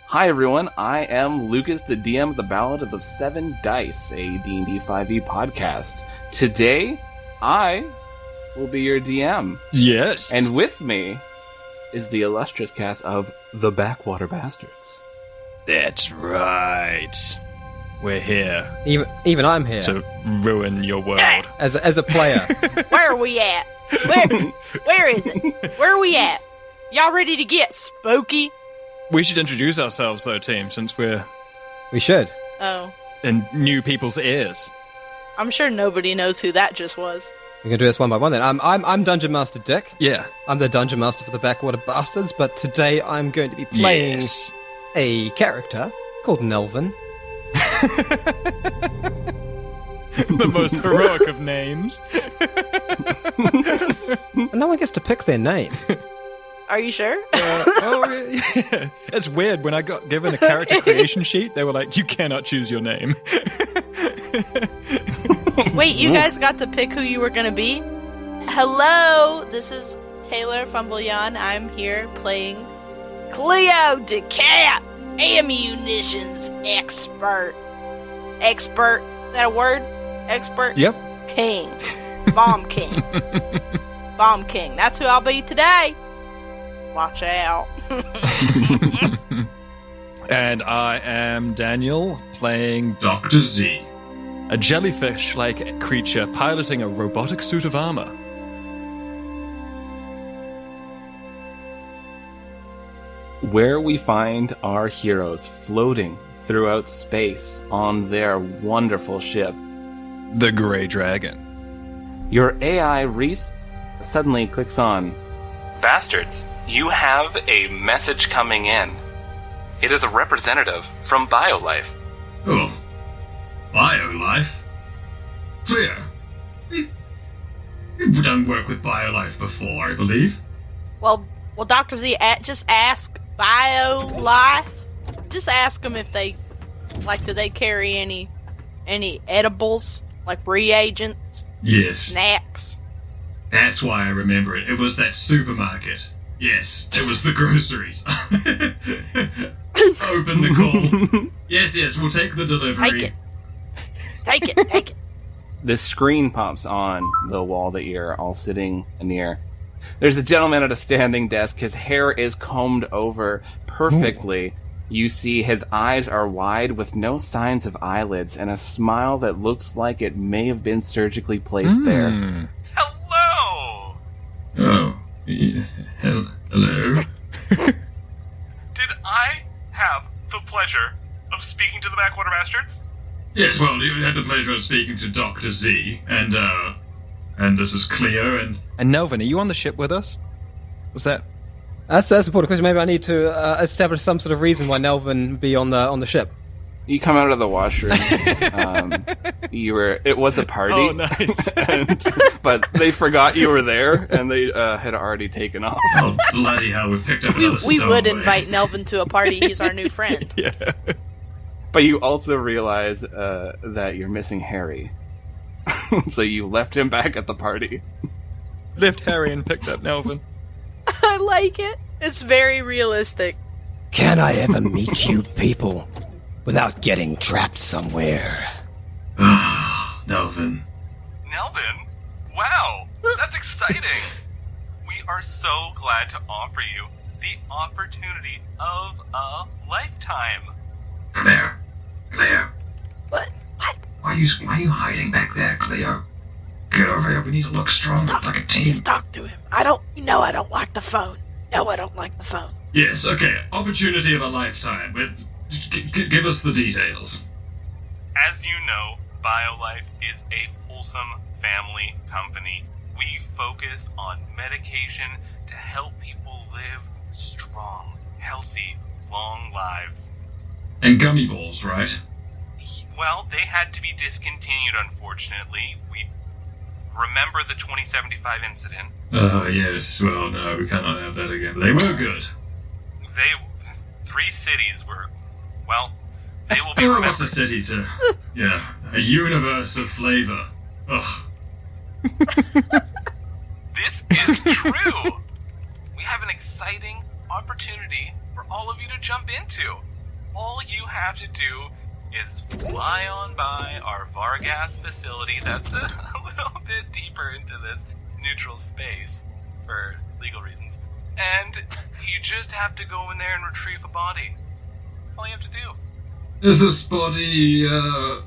Hi everyone, I am Lucas, the DM of the Ballad of the Seven Dice, a D&D 5e podcast. Today, I will be your DM. Yes. And with me is the illustrious cast of the Backwater Bastards. That's right. We're here. Even I'm here. To ruin your world. As a player. Where are we at? Where is it? Where are we at? Y'all ready to get spooky? We should introduce ourselves, though, team, since we're We should. Oh. in new people's ears. I'm sure nobody knows who that just was. We can do this one by one then. I'm Dungeon Master Dick. Yeah. I'm the Dungeon Master for the Backwater Bastards, but today I'm going to be playing a character called Nelvin. The most heroic of names. And no one gets to pick their name. Are you sure? Yeah. It's weird. When I got given a character creation sheet, they were like, you cannot choose your name. Wait, you guys got to pick who you were going to be? Hello, this is Taylor van Biljon. I'm here playing Cleo, deCap, ammunitions expert. Expert, is that a word? Expert? Yep. King. Bomb King. Bomb King. That's who I'll be today. Watch out. And I am Daniel, playing Dr. Z. a jellyfish-like creature piloting a robotic suit of armor. Where we find our heroes floating throughout space on their wonderful ship. The Grey Dragon. Your AI, Reese, suddenly clicks on, Bastards, you have a message coming in. It is a representative from BioLife. Oh. BioLife? Clear. You've done work with BioLife before, I believe. Well, Dr. Z, just ask BioLife. Just ask them if they, do they carry any edibles, like reagents, Yes. snacks? That's why I remember it. It was that supermarket. Yes, it was the groceries. Open the call. Yes, we'll take the delivery. Take it. The screen pops on the wall that you're all sitting near. There's a gentleman at a standing desk. His hair is combed over perfectly. Ooh. You see his eyes are wide with no signs of eyelids and a smile that looks like it may have been surgically placed there. Hello! Oh, hello? Did I have the pleasure of speaking to the Backwater Bastards? Yes, well, you had the pleasure of speaking to Dr. Z, and this is Cleo, and... And Nelvin, are you on the ship with us? Was that... That's an important question. Maybe I need to establish some sort of reason why Nelvin be on the ship. You come out of the washroom. It was a party. Oh, nice. But they forgot you were there, and they had already taken off. Oh, bloody hell, we've picked up another We would stowaway. invite Nelvin to a party. He's our new friend. Yeah. But you also realize that you're missing Harry. So you left him back at the party. Lift Harry and picked up Nelvin. I like it. It's very realistic. Can I ever meet you people without getting trapped somewhere? Nelvin. Nelvin? Wow, that's exciting! We are so glad to offer you the opportunity of a lifetime. Cleo. What? Why are you hiding back there, Cleo? Get over here, we need to look strong, like a team. Just talk to him. I don't like the phone. No, I don't like the phone. Yes, okay, opportunity of a lifetime. Give us the details. As you know, BioLife is a wholesome family company. We focus on medication to help people live strong, healthy, long lives. And gummy balls, right? Well, they had to be discontinued, unfortunately. We remember the 2075 incident. Oh, yes. Well, no, we cannot have that again. They were good. 3 cities were, well, they will be Oh, remembered. what's a city to... Yeah, a universe of flavor. Ugh. This is true. We have an exciting opportunity for all of you to jump into. all you have to do is fly on by our Vargas facility that's a little bit deeper into this neutral space for legal reasons. And you just have to go in there and retrieve a body. That's all you have to do. Is this body,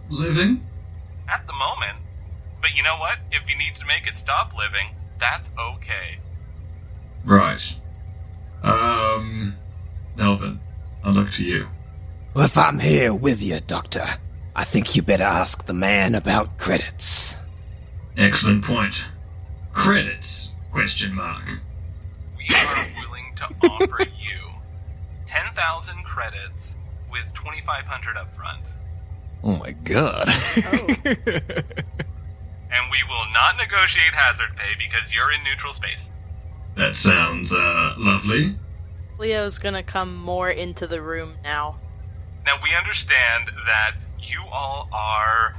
living? At the moment. But you know what? If you need to make it stop living, that's okay. Right. Melvin, I look to you. Well, if I'm here with you, Doctor, I think you better ask the man about credits. Excellent point. Credits? Question mark. We are willing to offer you 10,000 credits with 2,500 up front. Oh my god. And we will not negotiate hazard pay because you're in neutral space. That sounds, lovely. Leo's gonna come more into the room now. Now, we understand that you all are,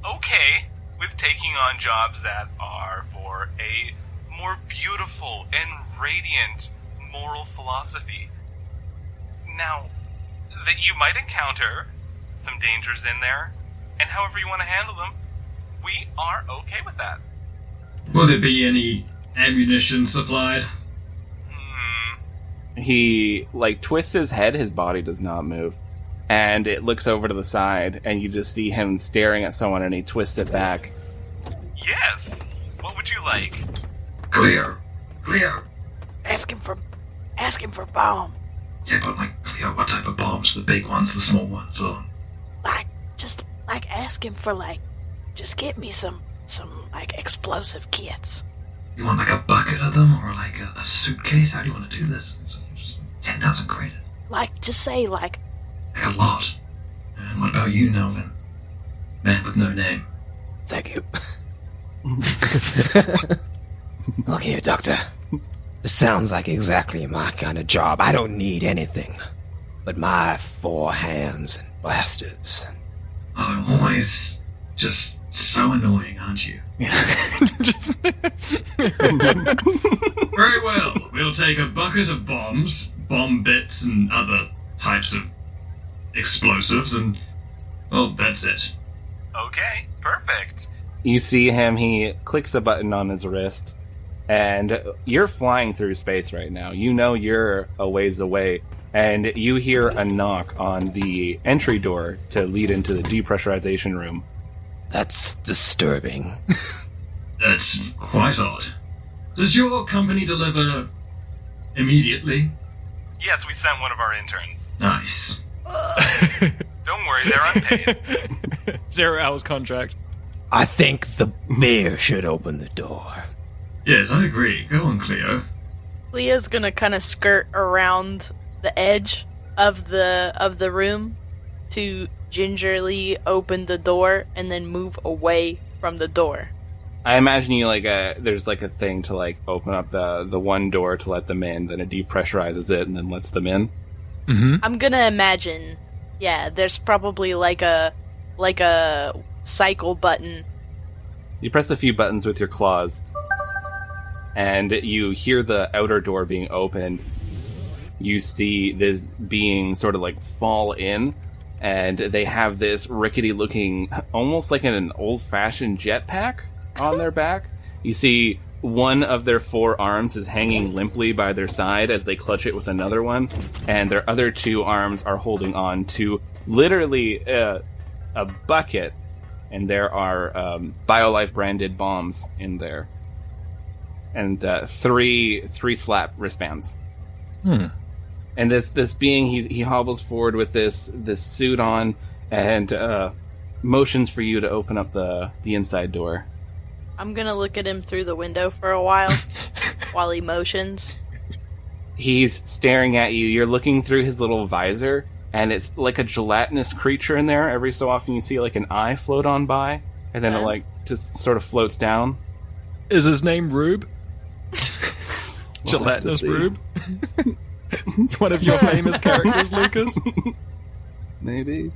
okay with taking on jobs that are for a more beautiful and radiant moral philosophy. Now, that you might encounter some dangers in there, and however you want to handle them, we are okay with that. Will there be any ammunition supplied? He, twists his head, his body does not move. And it looks over to the side, and you just see him staring at someone, and he twists it back. Yes! What would you like? Cleo. Ask him for bomb. Yeah, but Cleo, what type of bombs? The big ones, the small ones, or? Ask him for, just get me some explosive kits. You want a bucket of them, or a suitcase? How do you want to do this? Just 10,000 credits. Just say, A lot. And what about you, Melvin? Man with no name. Thank you. Look here, Doctor. This sounds like exactly my kind of job. I don't need anything but my 4 hands and blasters. Oh, always just so annoying, aren't you? Very well. We'll take a bucket of bombs, bomb bits, and other types of explosives, and, well, that's it. Okay, perfect. You see him, he clicks a button on his wrist, and you're flying through space right now. You know you're a ways away, and you hear a knock on the entry door to lead into the depressurization room. That's disturbing. That's quite odd. Does your company deliver immediately? Yes, we sent one of our interns. Nice. Don't worry, they're unpaid. 0 hours contract. I think the mayor should open the door. Yes, I agree. Go on, Cleo. Leo's gonna kind of skirt around the edge of the room to gingerly open the door and then move away from the door. I imagine you there's a thing to open up the one door to let them in, then it depressurizes it and then lets them in. Mm-hmm. I'm gonna imagine, there's probably a cycle button. You press a few buttons with your claws, and you hear the outer door being opened. You see this being sort of fall in, and they have this rickety looking, almost like an old-fashioned jetpack on their back. You see one of their 4 arms is hanging limply by their side as they clutch it with another one, and their other 2 arms are holding on to literally a bucket, and there are BioLife branded bombs in there, and 3 slap wristbands. And this being, he hobbles forward with this suit on, and motions for you to open up the inside door. I'm gonna look at him through the window for a while, while he motions. He's staring at you. You're looking through his little visor, and it's like a gelatinous creature in there. Every so often you see an eye float on by, and then it just sort of floats down. Is his name Rube? Gelatinous Rube? One of your famous characters, Lucas? Maybe.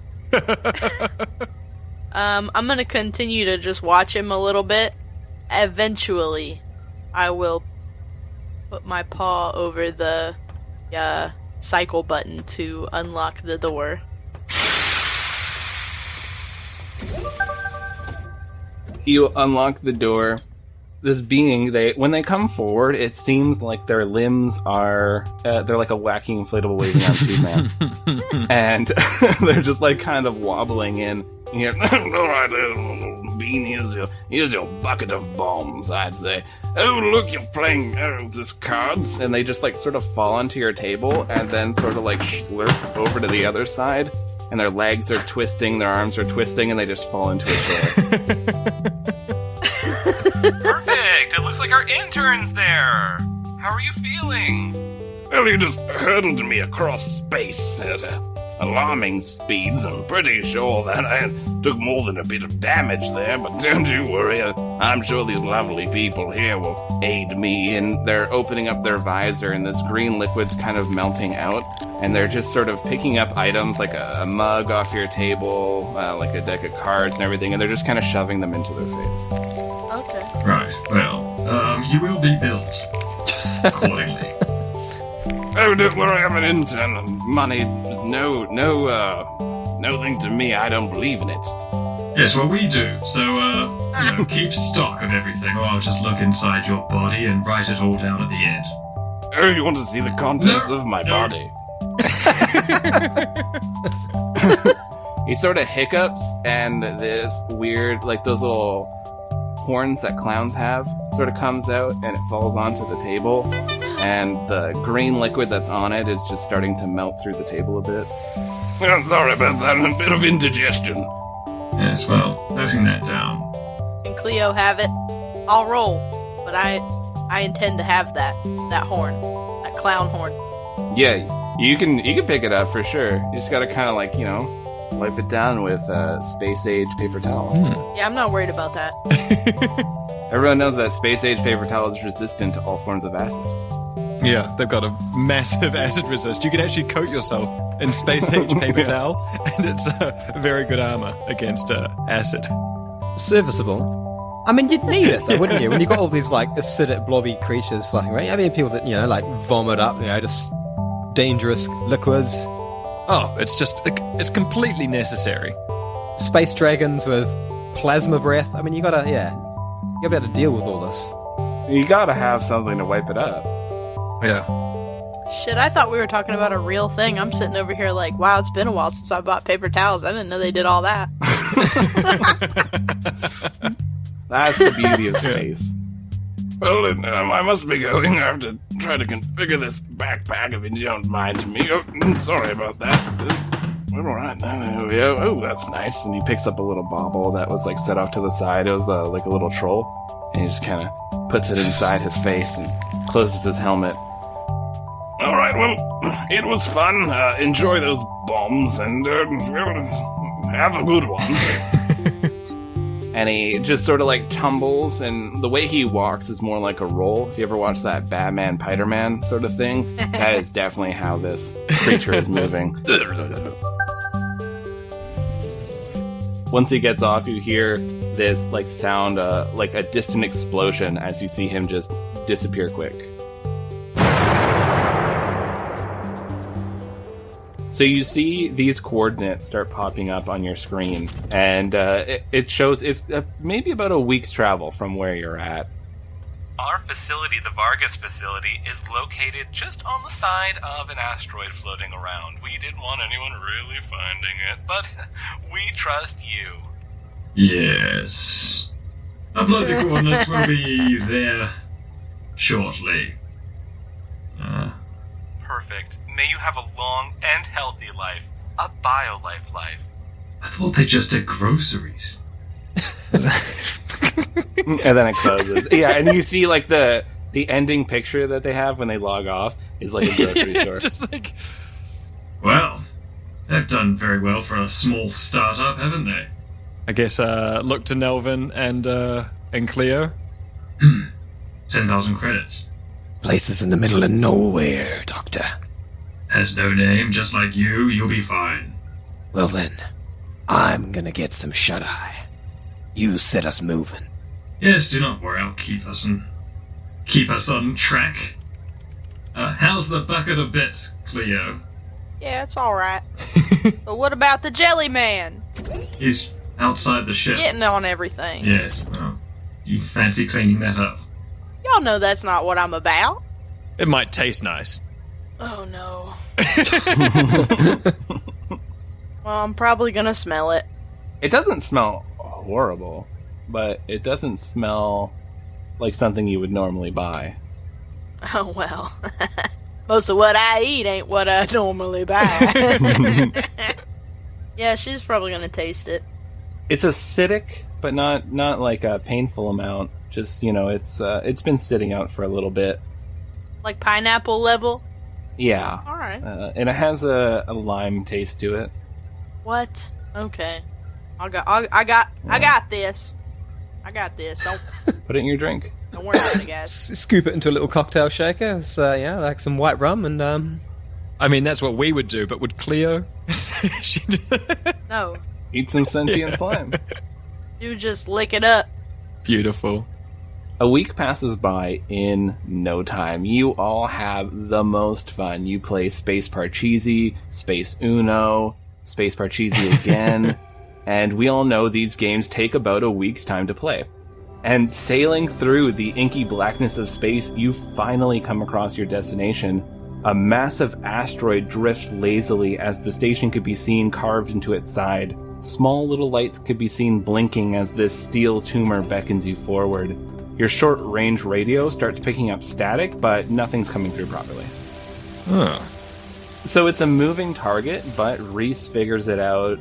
I'm gonna continue to just watch him a little bit. Eventually, I will put my paw over the cycle button to unlock the door. You unlock the door. This being, when they come forward, it seems like their limbs are, they're like a wacky inflatable waving on tube man. And they're just like kind of wobbling in. All right, Bean, here's your bucket of bombs, I'd say. Oh, look, you're playing this cards. And they just like sort of fall onto your table and then sort of like slurp over to the other side. And their legs are twisting, their arms are twisting, and they just fall into a chair. Perfect! It looks like our intern's there! How are you feeling? Well, you just hurtled me across space at alarming speeds. I'm pretty sure that I took more than a bit of damage there, but don't you worry. I'm sure these lovely people here will aid me. And they're opening up their visor, and this green liquid's kind of melting out. And they're just sort of picking up items like a mug off your table, like a deck of cards and everything, and they're just kind of shoving them into their face. Okay. Right, well, you will be billed accordingly. Oh, don't worry, I'm an intern, and money is no thing to me. I don't believe in it. Yes, well, we do. So, keep stock of everything, or I'll just look inside your body and write it all down at the end. Oh, you want to see the contents of my body? He sort of hiccups, and this weird, like those little horns that clowns have, sort of comes out, and it falls onto the table. And the green liquid that's on it is just starting to melt through the table a bit. Oh, sorry about that. A bit of indigestion. Yes, well, noting that down. And Cleo have it. I'll roll, but I intend to have that horn, that clown horn. Yeah, you can pick it up for sure. You just gotta kind of like, wipe it down with space age paper towel. Yeah, I'm not worried about that. Everyone knows that space age paper towel is resistant to all forms of acid. Yeah, they've got a massive acid resist. You can actually coat yourself in space-age paper towel, and it's very good armor against acid. Serviceable. I mean, you'd need it, though, wouldn't you? When you've got all these, like, acidic, blobby creatures flying around. I mean, people that, like, vomit up, just dangerous liquids. Oh, it's completely necessary. Space dragons with plasma breath. I mean, you gotta be able to deal with all this. You gotta have something to wipe it up. Yeah. Shit, I thought we were talking about a real thing. I'm sitting over here like, wow, it's been a while since I bought paper towels. I didn't know they did all that. That's the beauty of space. Well, I must be going. I have to try to configure this backpack if you don't mind me. Oh, sorry about that. All right, there we go. Oh, that's nice. And he picks up a little bauble that was like set off to the side. It was like a little troll. And he just kind of puts it inside his face and closes his helmet. All right, well, it was fun. Enjoy those bombs and have a good one. And he just sort of like tumbles, and the way he walks is more like a roll. If you ever watch that Batman, Piderman sort of thing, that is definitely how this creature is moving. Once he gets off, you hear this like sound, like a distant explosion as you see him just disappear quick. So you see these coordinates start popping up on your screen, and it shows it's maybe about a week's travel from where you're at. Our facility, the Vargas facility, is located just on the side of an asteroid floating around. We didn't want anyone really finding it, but we trust you. Yes. Upload the coordinates will be there shortly. Perfect. May you have a long and healthy life. A bio-life life. I thought they just did groceries. And then it closes. Yeah, and you see like the ending picture that they have when they log off is like a grocery store. Just like... Well, they've done very well for a small startup, haven't they? I guess look to Nelvin and Cleo. 10,000 credits. Places in the middle of nowhere, Doctor. Has no name, just like you, you'll be fine. Well then, I'm gonna get some shut-eye. You set us moving. Yes, do not worry, I'll keep us on track. How's the bucket of bits, Cleo? Yeah, it's alright. But what about the jelly man? He's outside the ship. Getting on everything. Yes, well, you fancy cleaning that up? Y'all know that's not what I'm about. It might taste nice. Oh no. Well, I'm probably gonna smell it. It doesn't smell horrible, but it doesn't smell like something you would normally buy. Oh well. Most of what I eat ain't what I normally buy. Yeah, she's probably gonna taste it. It's acidic, but not like a painful amount. Just, it's been sitting out for a little bit. Like pineapple level? Yeah. Alright. And it has a lime taste to it. What? Okay. I got this. I got this. Don't Put it in your drink. worry about it, guys. Scoop it into a little cocktail shaker. It's, like some white rum and, I mean, that's what we would do, but would Cleo? No. Eat some sentient slime. You just lick it up. Beautiful. A week passes by in no time. You all have the most fun. You play Space Parcheesi, Space Uno, Space Parcheesi again, and we all know these games take about a week's time to play. And sailing through the inky blackness of space, you finally come across your destination. A massive asteroid drifts lazily as the station could be seen carved into its side. Small little lights could be seen blinking as this steel tumor beckons you forward. Your short-range radio starts picking up static, but nothing's coming through properly. Huh. So it's a moving target, but Reese figures it out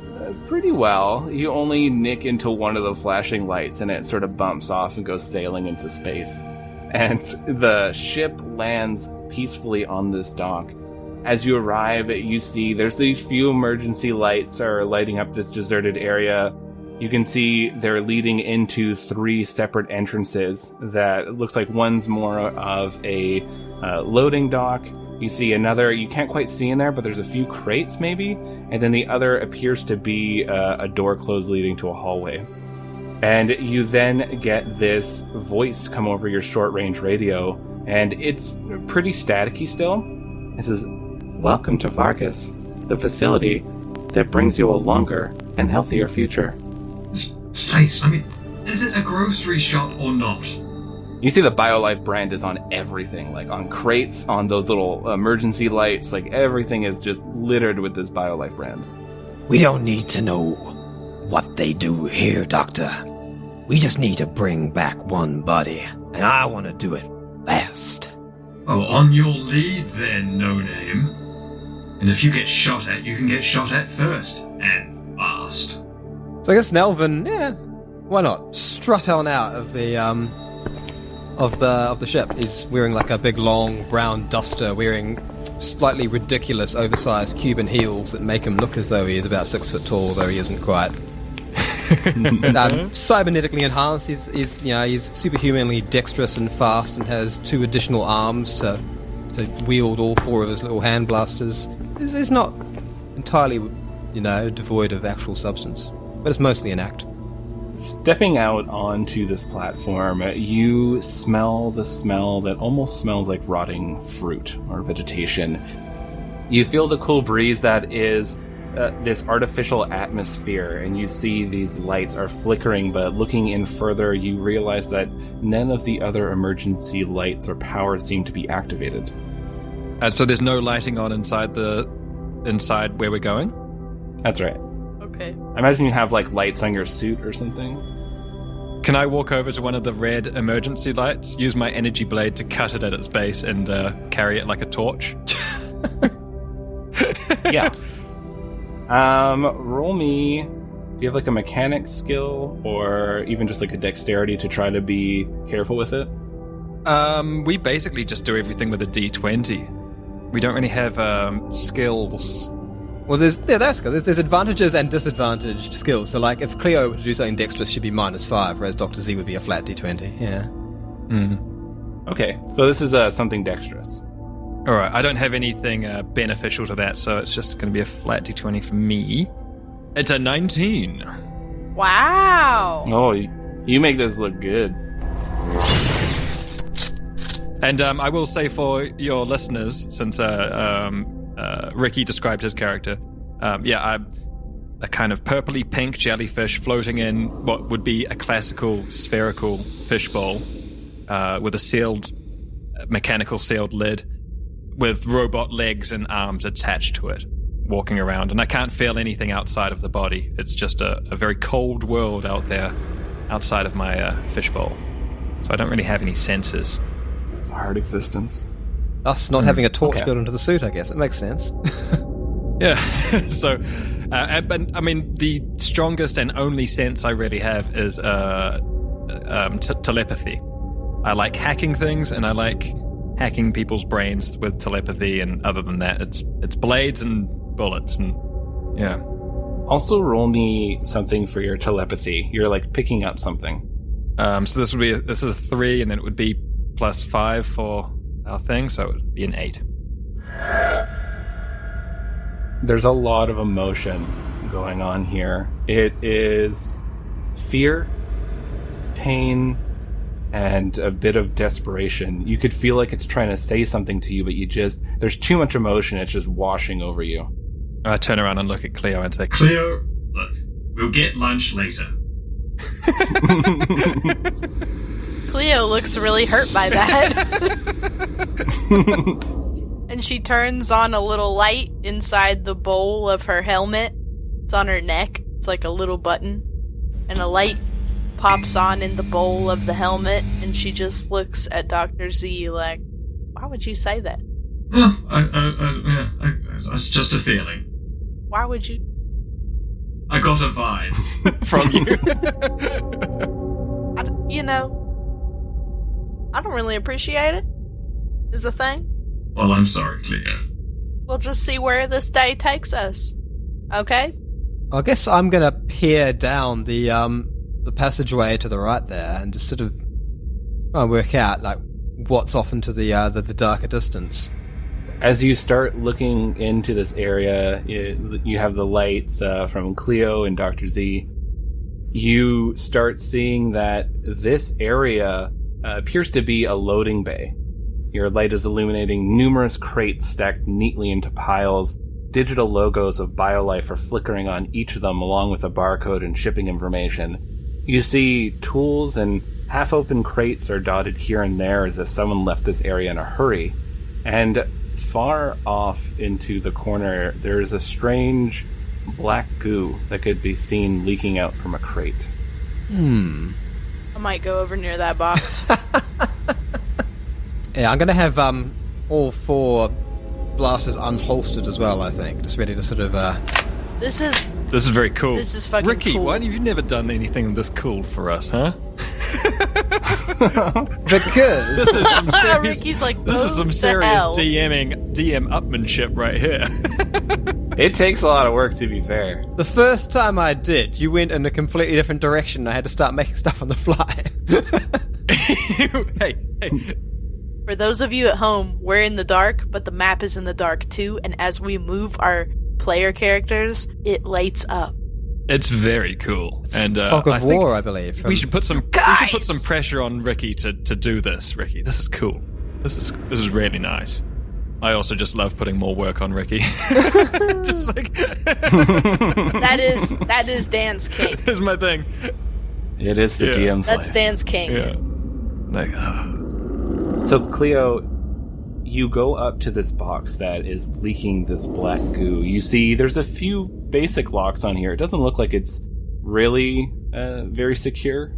pretty well. You only nick into one of the flashing lights, and it sort of bumps off and goes sailing into space. And the ship lands peacefully on this dock. As you arrive, you see there's these few emergency lights are lighting up this deserted area. You can see they're leading into 3 separate entrances that looks like one's more of a loading dock. You see another, you can't quite see in there, but there's a few crates maybe. And then the other appears to be a door closed leading to a hallway. And you then get this voice come over your short-range radio, and it's pretty staticky still. It says, "Welcome to Vargas, the facility that brings you a longer and healthier future." This place, I mean, is it a grocery shop or not? You see the BioLife brand is on everything, like on crates, on those little emergency lights, like everything is just littered with this BioLife brand. We don't need to know what they do here, Doctor. We just need to bring back one body, and I want to do it fast. Oh, on your lead then, No Name. And if you get shot at, you can get shot at first, and fast. So I guess Nelvin, why not? Strut on out of the ship. He's wearing like a big long brown duster, wearing slightly ridiculous oversized Cuban heels that make him look as though he is about 6 foot tall, though he isn't quite. Cybernetically enhanced, he's superhumanly dexterous and fast, and has 2 additional arms to wield all 4 of his little hand blasters. He's not entirely, devoid of actual substance, but it's mostly an act. Stepping out onto this platform, you smell the smell that almost smells like rotting fruit or vegetation. You feel the cool breeze that is this artificial atmosphere, and you see these lights are flickering, but looking in further, you realize that none of the other emergency lights or power seem to be activated. So there's no lighting on inside where we're going? That's right. Okay. I imagine you have like lights on your suit or something. Can I walk over to one of the red emergency lights, use my energy blade to cut it at its base, and carry it like a torch? Yeah. Roll me. Do you have like a mechanics skill or even just like a dexterity to try to be careful with it? We basically just do everything with a D20. We don't really have skills. Well, there's advantages and disadvantaged skills. So, like, if Cleo were to do something dexterous, she'd be -5, whereas Dr. Z would be a flat D20. Yeah. Okay, so this is something dexterous. All right, I don't have anything beneficial to that, so it's just going to be a flat D20 for me. It's a 19. Wow. Oh, you make this look good. And I will say for your listeners, since Ricky described his character, I'm a kind of purpley pink jellyfish floating in what would be a classical spherical fishbowl with a mechanical sealed lid with robot legs and arms attached to it, walking around. And I can't feel anything outside of the body. It's just a very cold world out there outside of my fishbowl. So I don't really have any senses. It's a hard existence. Us not having a torch built into the suit, I guess. It makes sense. Yeah. So, but I mean, the strongest and only sense I really have is telepathy. I like hacking things, and I like hacking people's brains with telepathy. And other than that, it's blades and bullets, and yeah. Also, roll me something for your telepathy. You're like picking up something. So this is a 3, and then it would be +5 for our thing, so it would be an 8. There's a lot of emotion going on here. It is fear, pain, and a bit of desperation. You could feel like it's trying to say something to you, but there's too much emotion. It's just washing over you. I turn around and look at Cleo and say, Cleo, look, we'll get lunch later. Cleo looks really hurt by that. And she turns on a little light inside the bowl of her helmet. It's on her neck. It's like a little button. And a light pops on in the bowl of the helmet, and she just looks at Dr. Z like, why would you say that? It's just a feeling. Why would you? I got a vibe. from you. I don't really appreciate it, is the thing. Well, I'm sorry, Cleo. We'll just see where this day takes us. Okay? I guess I'm going to peer down the passageway to the right there and just sort of try and work out like what's off into the darker distance. As you start looking into this area, you have the lights from Cleo and Dr. Z. You start seeing that this area appears to be a loading bay. Your light is illuminating numerous crates stacked neatly into piles. Digital logos of BioLife are flickering on each of them, along with a barcode and shipping information. You see tools and half-open crates are dotted here and there as if someone left this area in a hurry. And far off into the corner, there is a strange black goo that could be seen leaking out from a crate. I might go over near that box. Yeah, I'm going to have all 4 blasters unholstered as well, I think. Just ready to sort of... This is very cool. This is fucking Ricky, cool. why have you never done anything this cool for us, huh? Because... This is some serious, Ricky's like, this is some "What the serious hell?" DM upmanship right here. It takes a lot of work, to be fair. The first time I did, you went in a completely different direction. I had to start making stuff on the fly. Hey. For those of you at home, we're in the dark, but the map is in the dark too, and as we move our player characters, it lights up. It's very cool. It's and Fog of I think War, I believe. we should put some Guys! pressure on Ricky to do this. Ricky, this is cool. This is really nice. I also just love putting more work on Ricky. Just like That is Dan's king. Here's my thing. It is the DM's That's life. Dan's king. Yeah. Like, So, Cleo, you go up to this box that is leaking this black goo. You see there's a few basic locks on here. It doesn't look like it's really very secure.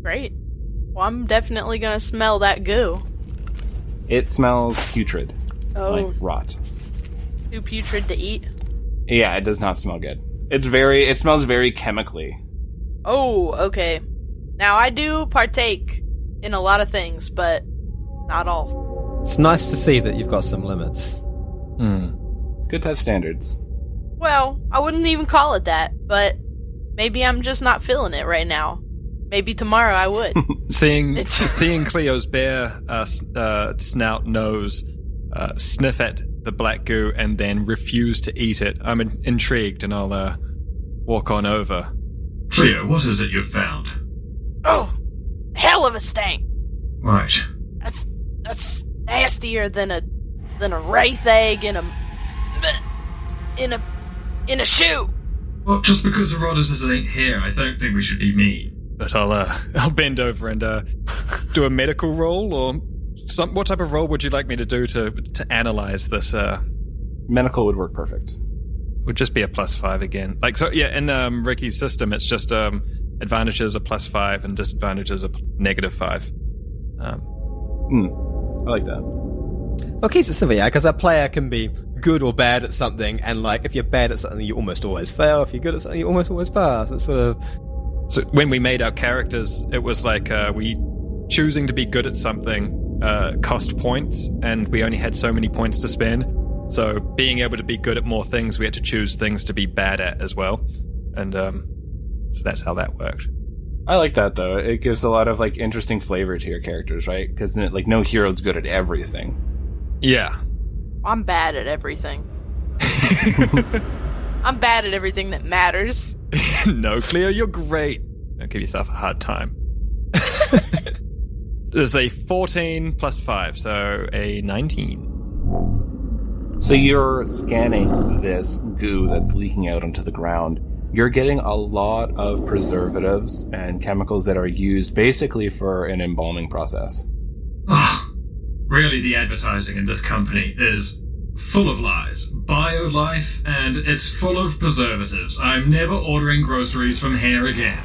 Great. Well, I'm definitely gonna smell that goo. It smells putrid. Oh, Like rot. too putrid to eat. Yeah, it does not smell good. It smells very chemically. Oh, okay. Now, I do partake in a lot of things, but not all. It's nice to see that you've got some limits. It's good to have standards. Well, I wouldn't even call it that, but maybe I'm just not feeling it right now. Maybe tomorrow I would. seeing Cleo's bare snout nose sniff at the black goo and then refuse to eat it, I'm intrigued, and I'll walk on over. Cleo, what is it you've found? Oh, hell of a stank. Right. That's nastier than a wraith egg in a shoe. Well, just because Herodotus ain't here, I don't think we should be mean. But I'll bend over and do a medical roll, or what type of roll would you like me to do to analyze this? Medical would work perfect. Would just be a +5 again. Like, so yeah, in Ricky's system, it's just advantages are +5 and disadvantages are -5. I like that. Well, it keeps it simple, yeah, because a player can be good or bad at something, and like if you're bad at something, you almost always fail. If you're good at something, you almost always pass. It's sort of. So when we made our characters, it was like we choosing to be good at something cost points, and we only had so many points to spend. So being able to be good at more things, we had to choose things to be bad at as well. And so that's how that worked. I like that, though. It gives a lot of like interesting flavor to your characters, right? Because like no hero's good at everything. Yeah. I'm bad at everything. I'm bad at everything that matters. No, Cleo, you're great. Don't give yourself a hard time. There's a 14 +5, so a 19. So you're scanning this goo that's leaking out onto the ground. You're getting a lot of preservatives and chemicals that are used basically for an embalming process. Really, the advertising in this company is full of lies. Bio-life, and it's full of preservatives. I'm never ordering groceries from here again.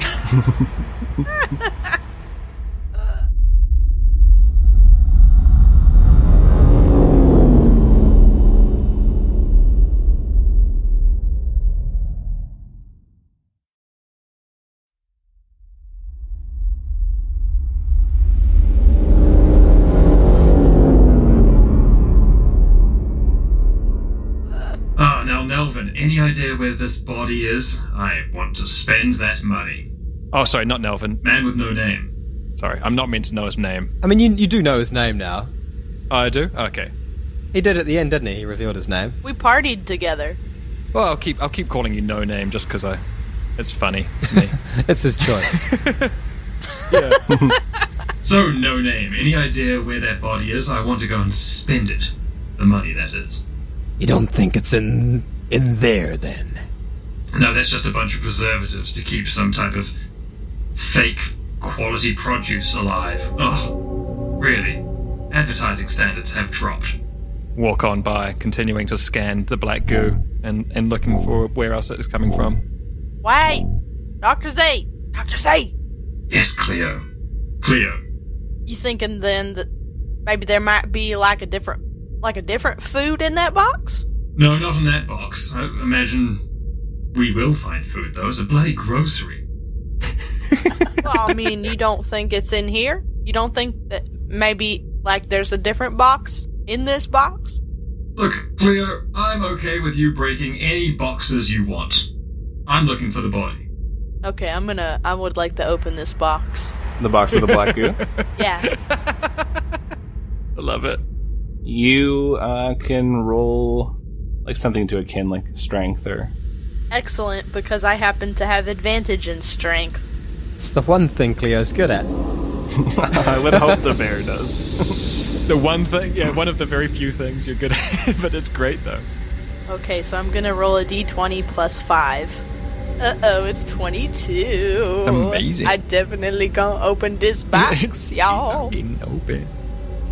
Nelvin, any idea where this body is? I want to spend that money. Oh, sorry, not Nelvin. Man with no name. Sorry, I'm not meant to know his name. I mean, you do know his name now. Oh, I do? Okay. He did at the end, didn't he? He revealed his name. We partied together. Well, I'll keep calling you No Name just because it's funny to me. It's his choice. Yeah. So, No Name, any idea where that body is? I want to go and spend it. The money, that is. You don't think it's in there, then? No, that's just a bunch of preservatives to keep some type of fake quality produce alive. Ugh. Really. Advertising standards have dropped. Walk on by, continuing to scan the black goo and looking for where else it is coming from. Wait! Dr. Z! Dr. Z! Yes, Cleo. Cleo. You thinking then that maybe there might be like a different food in that box? No, not in that box. I imagine we will find food, though. It's a bloody grocery. Well, I mean, you don't think it's in here? You don't think that maybe, like, there's a different box in this box? Look, Cleo, I'm okay with you breaking any boxes you want. I'm looking for the body. Okay, I would like to open this box. The box of the black goo? Yeah. I love it. You can roll like something to akin like strength or... Excellent, because I happen to have advantage in strength. It's the one thing Cleo's good at. I would hope the bear does. The one thing, yeah, one of the very few things you're good at, but it's great though. Okay, so I'm gonna roll a d20 plus 5. Uh-oh, it's 22. Amazing. I definitely gonna open this box, y'all. Open.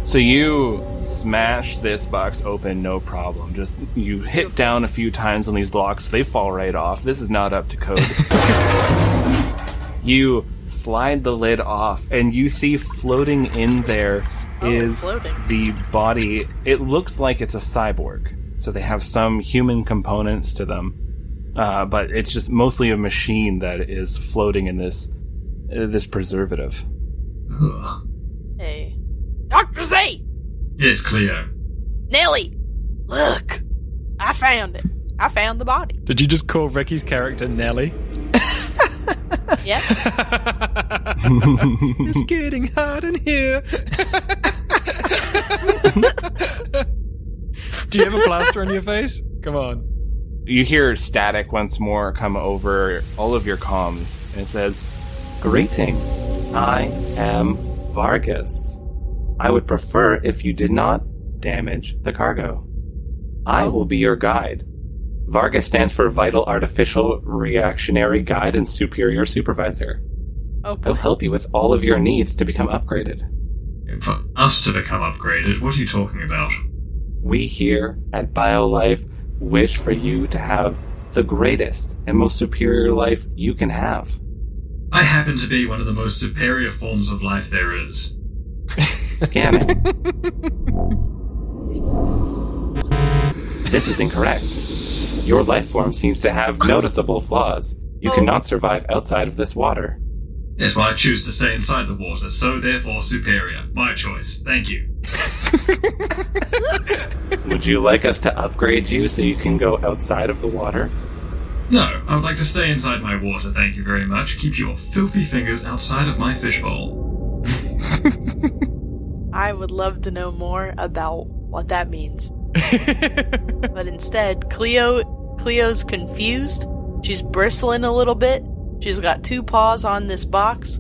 So you smash this box open, no problem. Just you hit down a few times on these locks, they fall right off. This is not up to code. You slide the lid off, and you see floating in there is the body. It looks like it's a cyborg. So they have some human components to them, but it's just mostly a machine that is floating in this preservative. Hey. Dr. Z! Yes, Cleo. Nelly! Look! I found it. I found the body. Did you just call Ricky's character Nelly? Yeah. It's getting hot in here. Do you have a plaster on your face? Come on. You hear static once more come over all of your comms, and it says, "Greetings, I am Vargas. I would prefer if you did not damage the cargo. I will be your guide. Vargas stands for Vital Artificial Reactionary Guide and Superior Supervisor. Oh, He'll help you with all of your needs to become upgraded. For us to become upgraded, what are you talking about? We here at BioLife wish for you to have the greatest and most superior life you can have. I happen to be one of the most superior forms of life there is. Scanning. This is incorrect. Your life form seems to have noticeable flaws. You cannot survive outside of this water. That's why I choose to stay inside the water, so therefore superior. My choice. Thank you. Would you like us to upgrade you so you can go outside of the water? No, I would like to stay inside my water, thank you very much. Keep your filthy fingers outside of my fishbowl. I would love to know more about what that means. But instead, Cleo's confused. She's bristling a little bit. She's got 2 paws on this box.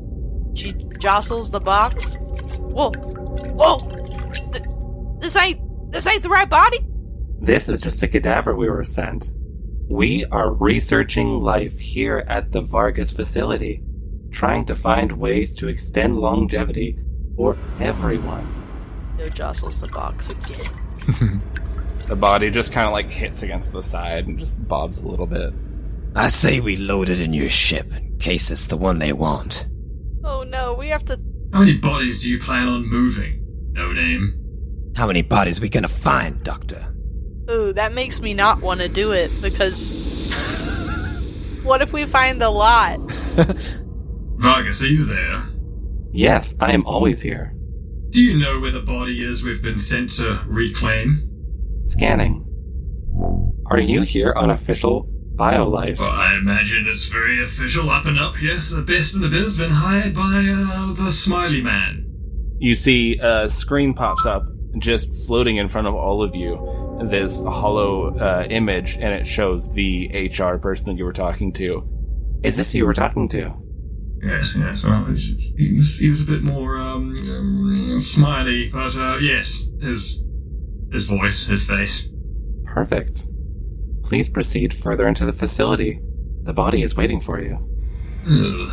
She jostles the box. Whoa! This ain't the right body? This is just a cadaver we were sent. We are researching life here at the Vargas facility, trying to find ways to extend longevity for everyone. Cleo jostles the box again. The body just kind of like hits against the side and just bobs a little bit. I say we load it in your ship in case it's the one they want. Oh no, we have to... How many bodies do you plan on moving? No name. How many bodies we gonna find, Doctor? Ooh, that makes me not want to do it, because... what if we find a lot? Vargas, are you there? Yes, I am always here. Do you know where the body is we've been sent to reclaim? Scanning. Are you here on official BioLife? Well, I imagine it's very official, up and up, yes. The best in the biz, been hired by, the Smiley Man. You see a screen pops up, just floating in front of all of you, this hollow image, and it shows the HR person that you were talking to. Is this who you were talking to? Yes. Well, he was a bit more, smiley, but, yes. His voice, his face. Perfect. Please proceed further into the facility. The body is waiting for you. Ugh.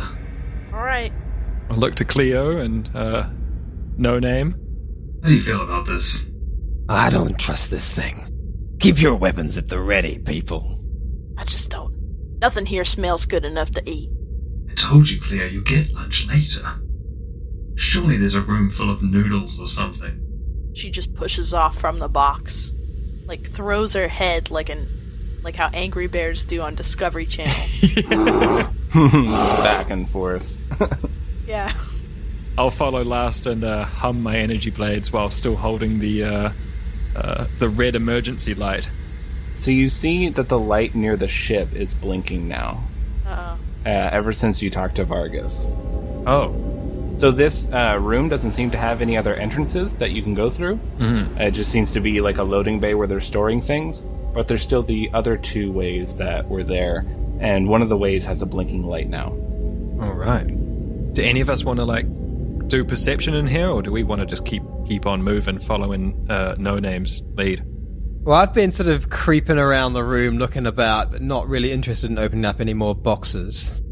Alright. I look to Cleo and, no name. How do you feel about this? I don't trust this thing. Keep your weapons at the ready, people. I just don't... Nothing here smells good enough to eat. I told you, Cleo, you get lunch later. Surely there's a room full of noodles or something. She just pushes off from the box. Like, throws her head like how Angry Bears do on Discovery Channel. Back and forth. Yeah. I'll follow last and hum my energy blades while still holding the red emergency light. So you see that the light near the ship is blinking now. Uh-oh. Ever since you talked to Vargas. Oh. So this room doesn't seem to have any other entrances that you can go through. Mm-hmm. It just seems to be like a loading bay where they're storing things. But there's still the other 2 ways that were there. And one of the ways has a blinking light now. All right. Do any of us want to, do perception in here, or do we want to just keep on moving, following No Name's lead? Well, I've been sort of creeping around the room, looking about, but not really interested in opening up any more boxes.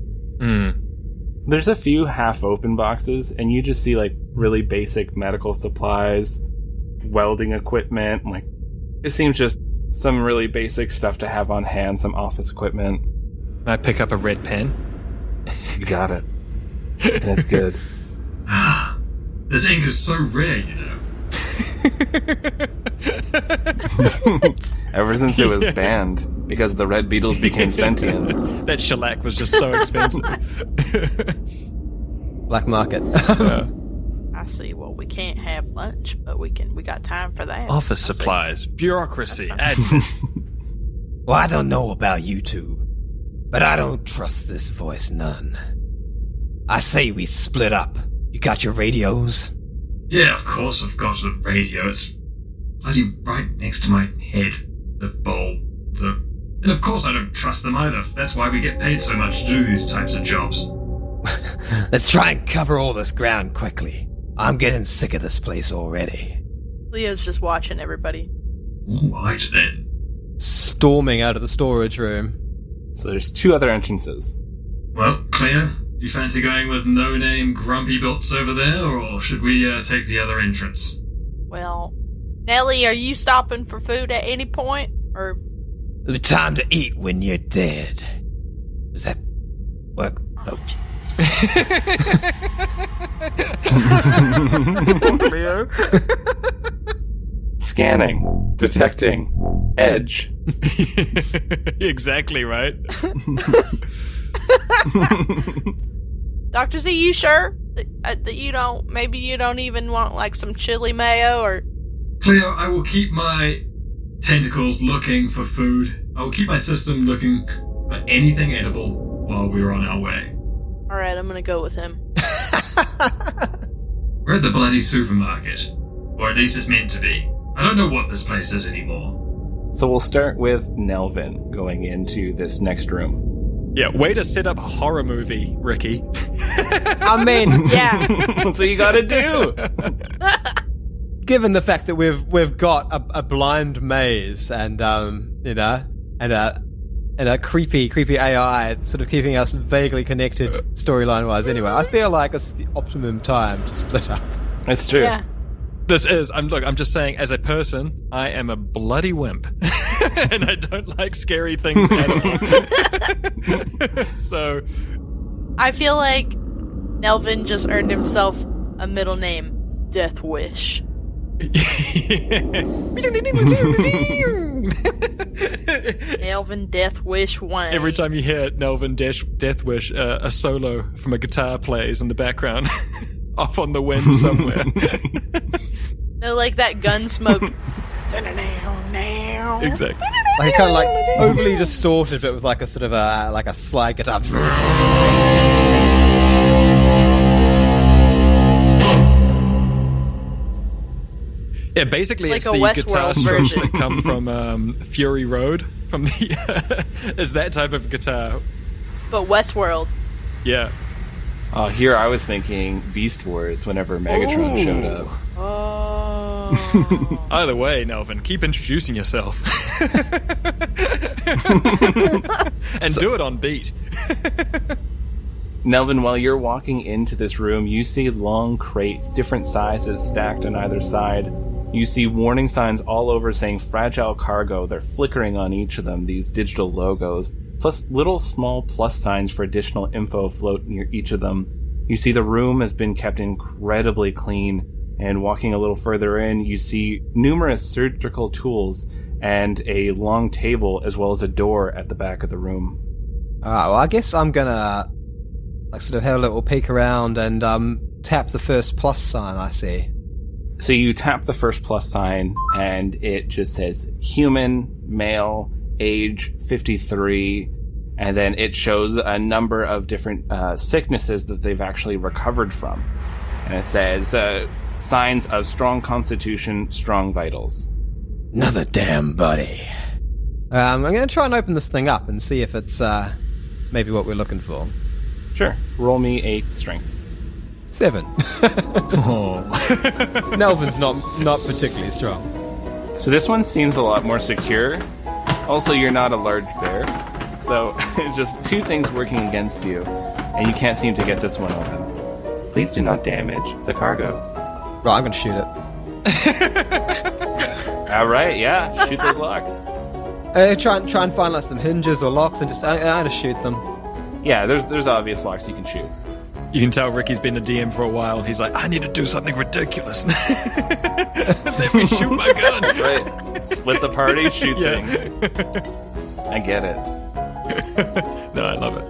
There's a few half-open boxes, and you just see, like, really basic medical supplies, welding equipment, like, it seems just some really basic stuff to have on hand, some office equipment. Can I pick up a red pen? You got it. That's good. This ink is so rare, you know. Ever since it was banned, because the red beetles became sentient. That shellac was just so expensive. Black market. I see. Well, we can't have lunch, but we got time for that. Office supplies, bureaucracy, Well, I don't know about you two, but I don't trust this voice none. I say we split up. You got your radios? Yeah, of course I've got a radio. It's bloody right next to my head. The bowl. And of course I don't trust them either. That's why we get paid so much to do these types of jobs. Let's try and cover all this ground quickly. I'm getting sick of this place already. Leo's just watching everybody. Alright then. Storming out of the storage room. So there's 2 other entrances. Well, Cleo, do you fancy going with no-name grumpy bots over there, or should we take the other entrance? Well, Nelly, are you stopping for food at any point? Or It'll be time to eat when you're dead. Does that work? No. Cleo. Scanning. Detecting. Edge. Exactly right. Dr. Z, you sure that you don't, maybe you don't even want like some chili mayo or... Cleo, I will keep my tentacles looking for food. I will keep my system looking for anything edible while we're on our way. Alright, I'm gonna go with him. We're at the bloody supermarket. Or at least it's meant to be. I don't know what this place is anymore. So we'll start with Nelvin going into this next room. Yeah, way to set up a horror movie, Ricky. I mean, Yeah. That's what you gotta do. given the fact that we've got a blind maze and and a creepy AI sort of keeping us vaguely connected storyline wise. Anyway, I feel like it's the optimum time to split up. That's true. Yeah. This is, I'm just saying, as a person, I am a bloody wimp. And I don't like scary things at all. So... I feel like Nelvin just earned himself a middle name, Death Wish. Nelvin Death Wish 1. Every time you hear Nelvin Death Wish, a solo from a guitar plays in the background, off on the wind somewhere. No, like that gun smoke. Exactly. Like kind of like overly distorted, but with like a sort of a slide guitar. Yeah, basically Like it's a the Westworld guitar strokes version. that come from Fury Road. From the is that type of guitar. But Westworld. Yeah. Here I was thinking Beast Wars whenever Megatron showed up. Oh. Either way, Nelvin, keep introducing yourself. And do it on beat. Nelvin, while you're walking into this room, you see long crates, different sizes, stacked on either side. You see warning signs all over saying fragile cargo. They're flickering on each of them, these digital logos, plus little small plus signs for additional info float near each of them. You see the room has been kept incredibly clean, and walking a little further in, you see numerous surgical tools and a long table as well as a door at the back of the room. Well, I guess I'm gonna like sort of have a little peek around and tap the first plus sign I see. So you tap the first plus sign, and it just says human, male, age 53, and then it shows a number of different sicknesses that they've actually recovered from. And it says signs of strong constitution, strong vitals. Another damn buddy. I'm going to try and open this thing up and see if it's maybe what we're looking for. Sure. Roll me a strength. 7. Oh. Nelvin's not particularly strong. So this one seems a lot more secure. Also, you're not a large bear. So it's just two things working against you, and you can't seem to get this one open. Please do not damage the cargo. Right, I'm going to shoot it. All right, yeah, shoot those locks. Try and find like some hinges or locks and just I'm going to shoot them. Yeah, there's obvious locks you can shoot. You can tell Ricky's been a DM for a while. He's like, I need to do something ridiculous. Let me shoot my gun. Right. Split the party, shoot Yeah. things. I get it. No, I love it.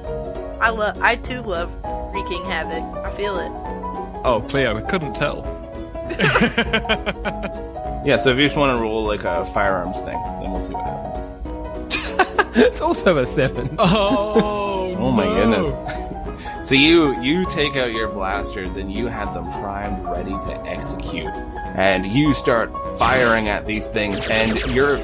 I too love wreaking havoc. I feel it. Oh, Cleo, I couldn't tell. Yeah, so if you just want to roll like a firearms thing, then we'll see what happens. It's also a 7. Oh my goodness. So you take out your blasters and you had them primed, ready to execute. And you start firing at these things, and you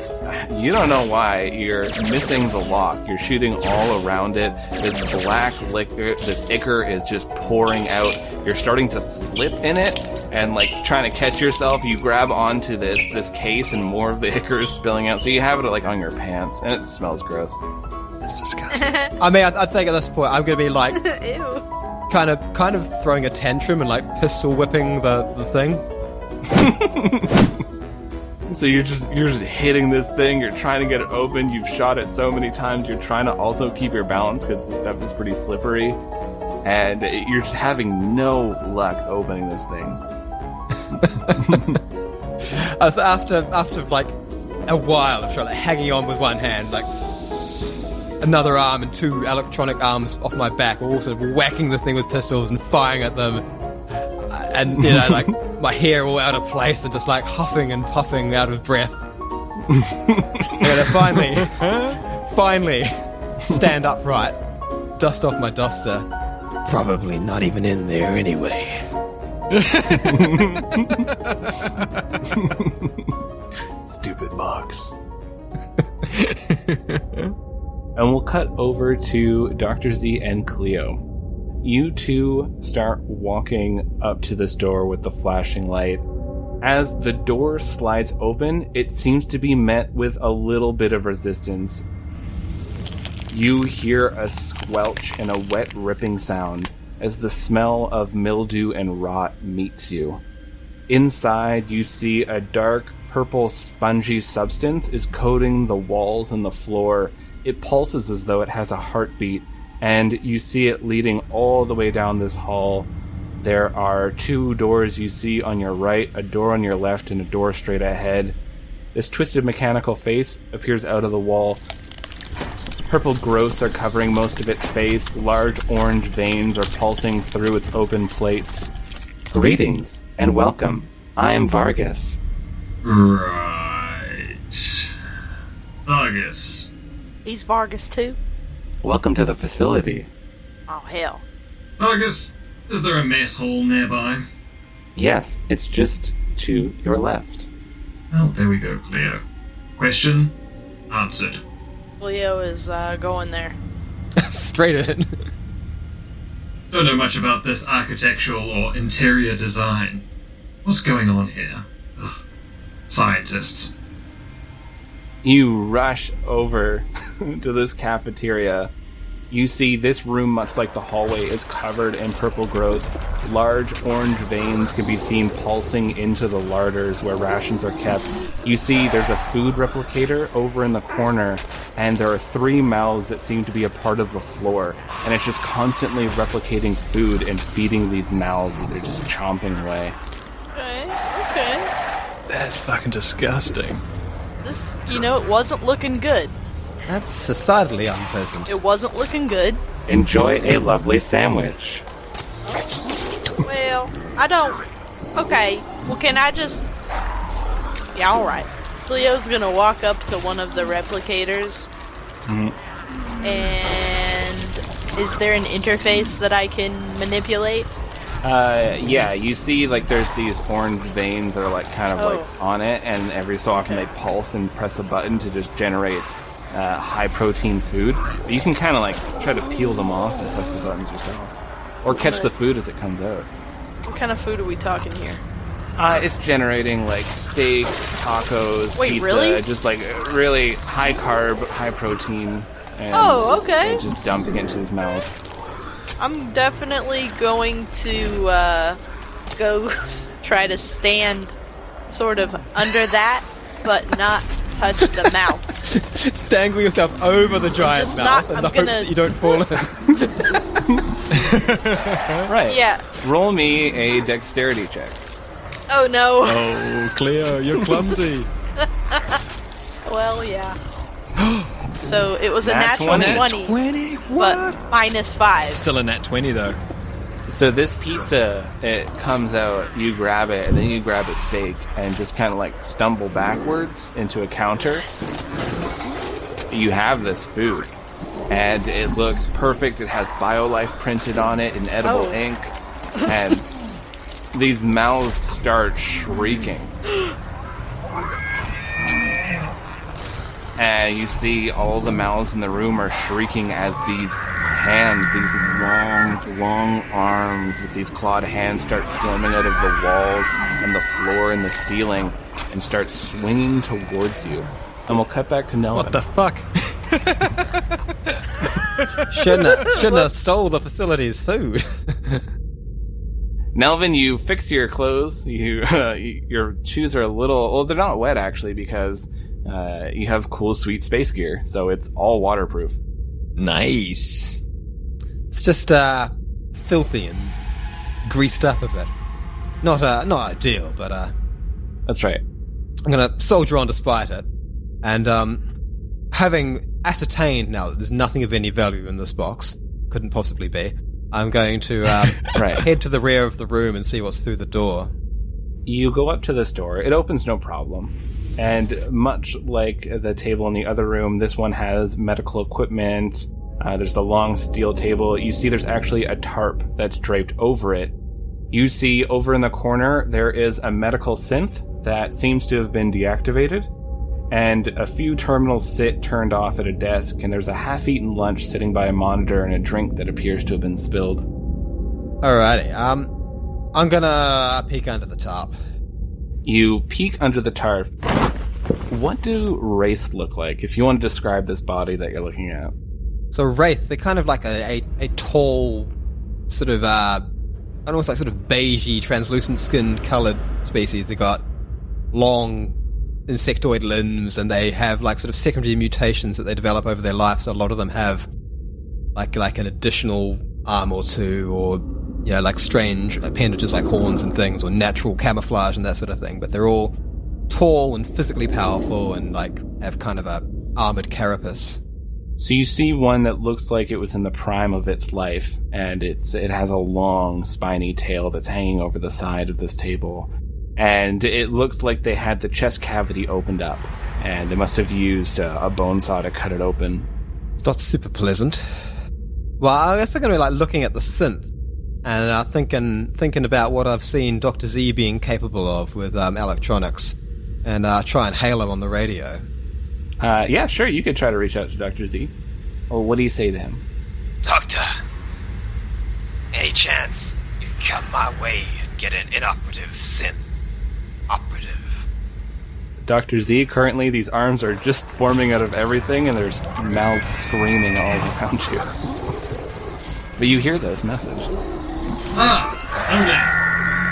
don't know why you're missing the lock. You're shooting all around it. This black liquor, this ichor is just pouring out. You're starting to slip in it, and like trying to catch yourself, you grab onto this case, and more of the ichor is spilling out. So you have it like on your pants, and it smells gross. It's disgusting. I mean, I think at this point I'm going to be like, Ew. kind of throwing a tantrum and like pistol whipping the thing. So you're just hitting this thing. You're trying to get it open. You've shot it so many times. You're trying to also keep your balance because the stuff is pretty slippery, and you're just having no luck opening this thing. After like a while of trying, like, hanging on with one hand, like another arm and two electronic arms off my back, all sort of whacking the thing with pistols and firing at them, and like my hair all out of place and just like huffing and puffing out of breath. And finally stand upright, dust off my duster. Probably not even in there anyway. Stupid box. And we'll cut over to Dr. Z and Cleo. You two start walking up to this door with the flashing light. As the door slides open, it seems to be met with a little bit of resistance. You hear a squelch and a wet ripping sound as the smell of mildew and rot meets you. Inside, you see a dark purple spongy substance is coating the walls and the floor. It pulses as though it has a heartbeat, and you see it leading all the way down this hall. There are two doors you see on your right, a door on your left, and a door straight ahead. This twisted mechanical face appears out of the wall. Purple growths are covering most of its face. Large orange veins are pulsing through its open plates. Greetings, and welcome. I am Vargas. Right. Vargas. He's Vargas too? Welcome to the facility. Oh, hell. Vargas, is there a mess hall nearby? Yes, it's just to your left. Well, there we go, Cleo. Question answered. Cleo is going there. Straight in. Don't know much about this architectural or interior design. What's going on here? Ugh. Scientists. You rush over to this cafeteria. You see this room, much like the hallway, is covered in purple growth. Large orange veins can be seen pulsing into the larders where rations are kept. You see there's a food replicator over in the corner, and there are 3 mouths that seem to be a part of the floor. And it's just constantly replicating food and feeding these mouths as they're just chomping away. Okay. That's fucking disgusting. This, it wasn't looking good. That's societally unpleasant. It wasn't looking good. Enjoy a lovely sandwich. Well, I don't... Okay, well, can I just... Yeah, alright. Cleo's gonna walk up to one of the replicators. Mm-hmm. And... Is there an interface that I can manipulate? Yeah, you see, like, there's these orange veins that are, like, kind of, like, on it, and every so often they pulse and press a button to just generate high-protein food. But you can kind of, like, try to peel them off and press the buttons yourself. Or catch the food as it comes out. What kind of food are we talking here? It's generating, like, steaks, tacos, Wait, pizza, really? just, like, really high-carb, high-protein. And okay. just dumping it into his mouth. I'm definitely going to go try to stand sort of under that, but not touch the mouths. Just dangle yourself over the giant mouth in the hopes that you don't fall in. Right. Yeah. Roll me a dexterity check. Oh, no. Oh, Cleo, you're clumsy. Well, yeah. So it was a Nat natural 20? but -5. Still a nat 20, though. So this pizza, it comes out, you grab it, and then you grab a steak and just kind of like stumble backwards into a counter. You have this food, and it looks perfect. It has BioLife printed on it in edible ink, and these mouths start shrieking. and you see all the mouths in the room are shrieking as these hands, these long arms with these clawed hands start forming out of the walls and the floor and the ceiling and start swinging towards you. And we'll cut back to Nelvin. What the fuck? Shouldn't have stole the facility's food. Nelvin, you fix your clothes. Your shoes are a little... Well, they're not wet, actually, because you have cool, sweet space gear, so it's all waterproof. Nice. It's just filthy and greased up a bit. Not ideal, but That's right. I'm gonna soldier on despite it. And having ascertained now that there's nothing of any value in this box, couldn't possibly be, I'm going to head to the rear of the room and see what's through the door. You go up to this door. It opens no problem. And much like the table in the other room, this one has medical equipment. There's the long steel table. You see there's actually a tarp that's draped over it. You see over in the corner there is a medical synth that seems to have been deactivated. And a few terminals sit turned off at a desk, and there's a half-eaten lunch sitting by a monitor and a drink that appears to have been spilled. Alrighty, I'm gonna peek under the tarp. You peek under the tarp. What do wraiths look like, if you want to describe this body that you're looking at? So wraith, they're kind of like a tall, sort of, almost like sort of beigey, translucent skin-coloured species. They got long insectoid limbs, and they have like sort of secondary mutations that they develop over their life. So a lot of them have like an additional arm or two, or like strange appendages like horns and things, or natural camouflage and that sort of thing. But they're all tall and physically powerful, and like have kind of a armored carapace. So you see one that looks like it was in the prime of its life, and it has a long spiny tail that's hanging over the side of this table. And it looks like they had the chest cavity opened up, and they must have used a bone saw to cut it open. It's not super pleasant. Well, I guess I'm going to be like looking at the synth, and thinking about what I've seen Dr. Z being capable of with electronics, and try and hail him on the radio. Yeah, sure, you could try to reach out to Dr. Z. Well, what do you say to him? Doctor, any chance you can come my way and get an inoperative synth? Operative. Dr. Z, currently these arms are just forming out of everything, and there's mouths screaming all around you. But you hear this message. Ah, okay.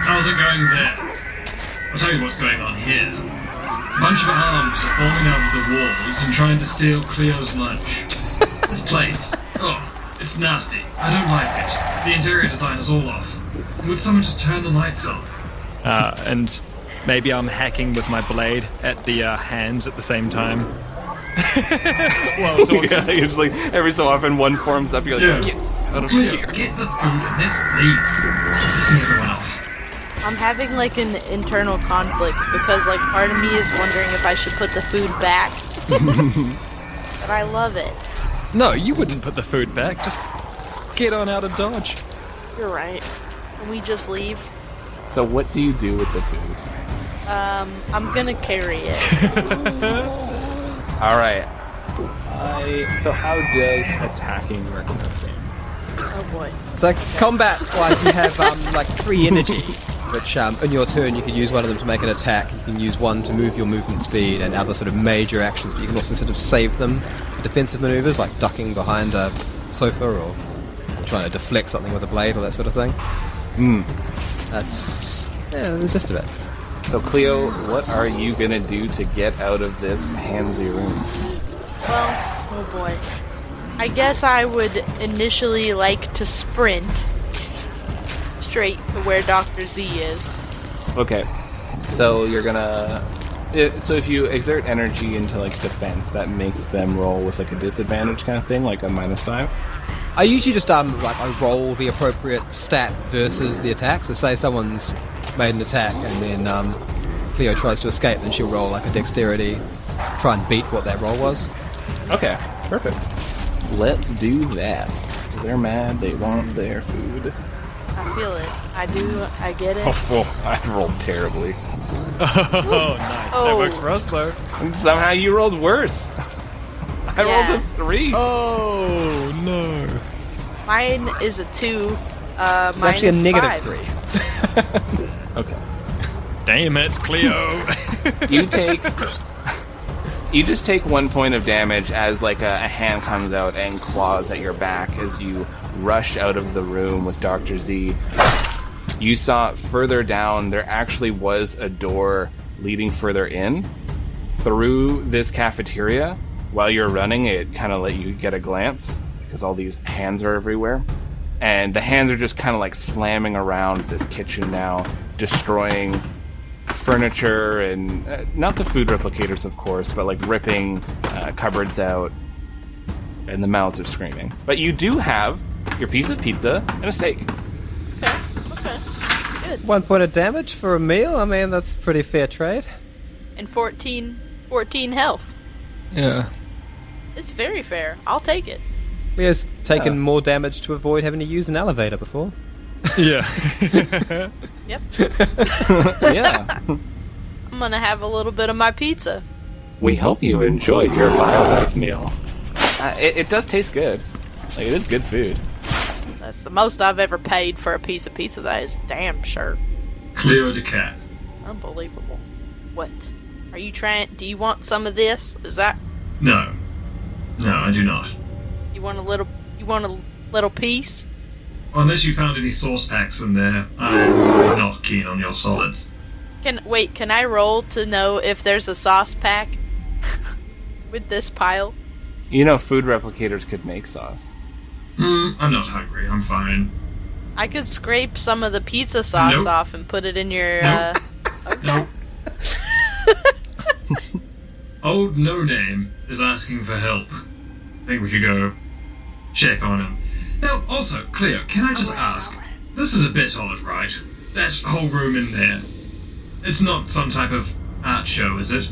How's it going there? I'll tell you what's going on here. A bunch of arms are forming out of the walls and trying to steal Cleo's lunch. This place, it's nasty. I don't like it. The interior design is all off. Would someone just turn the lights on? And maybe I'm hacking with my blade at the hands at the same time. Well, yeah, usually every so often one forms up. You're like, get out of Cleo, here. get the food and let's leave. Pissing everyone off. I'm having like an internal conflict because like part of me is wondering if I should put the food back. But I love it. No, you wouldn't put the food back. Just get on out of Dodge. You're right. Can we just leave? So what do you do with the food? I'm gonna carry it. Alright. So how does attacking work in this game? Oh boy. So combat-wise, you have like 3 energy, which in your turn you can use one of them to make an attack. You can use one to move your movement speed, and other sort of major actions. But you can also sort of save them for defensive maneuvers, like ducking behind a sofa or trying to deflect something with a blade or that sort of thing. That's the gist of it. So Cleo, what are you gonna do to get out of this handsy room? Well, oh boy. I guess I would initially like to sprint straight to where Dr. Z is. Okay. So you're gonna... So if you exert energy into like defense, that makes them roll with like a disadvantage kind of thing, like a -5? I usually just I roll the appropriate stat versus the attack. So say someone's made an attack and then Cleo tries to escape, then she'll roll like a dexterity, try and beat what that roll was. Okay, perfect. Let's do that. They're mad, they want their food. I feel it. I do. I get it. Oh, I rolled terribly. Oh, nice. That works for us, though. And somehow you rolled worse. I rolled a 3. Oh, no. Mine is a 2. It's actually a negative 3. Okay. Damn it, Cleo. You just take 1 point of damage as like a hand comes out and claws at your back as you rush out of the room with Dr. Z. You saw further down, there actually was a door leading further in. Through this cafeteria, while you're running, it kind of let you get a glance because all these hands are everywhere. And the hands are just kind of like slamming around this kitchen now, destroying furniture and not the food replicators, of course, but like ripping cupboards out. And the mouths are screaming. But you do have your piece of pizza and a steak. Okay. Good. 1 point of damage for a meal? I mean, that's a pretty fair trade. And 14 health. Yeah. It's very fair. I'll take it. Leo's taken more damage to avoid having to use an elevator before. Yeah. Yep. Yeah. I'm gonna have a little bit of my pizza. We hope you enjoyed your BioLife meal. It does taste good. Like, it is good food. That's the most I've ever paid for a piece of pizza. That is damn sure. Cleo deCap. Unbelievable. What? Are you trying... Do you want some of this? Is that... No. No, I do not. You want a little piece? Unless you found any sauce packs in there, I'm not keen on your solids. Can I roll to know if there's a sauce pack with this pile? You know, food replicators could make sauce. I'm not hungry, I'm fine. I could scrape some of the pizza sauce off and put it in your, Nope. Okay. Nope. Old No Name is asking for help. I think we should go check on him. Now, also, Cleo, can I just ask? This is a bit odd, right? That whole room in there. It's not some type of art show, is it?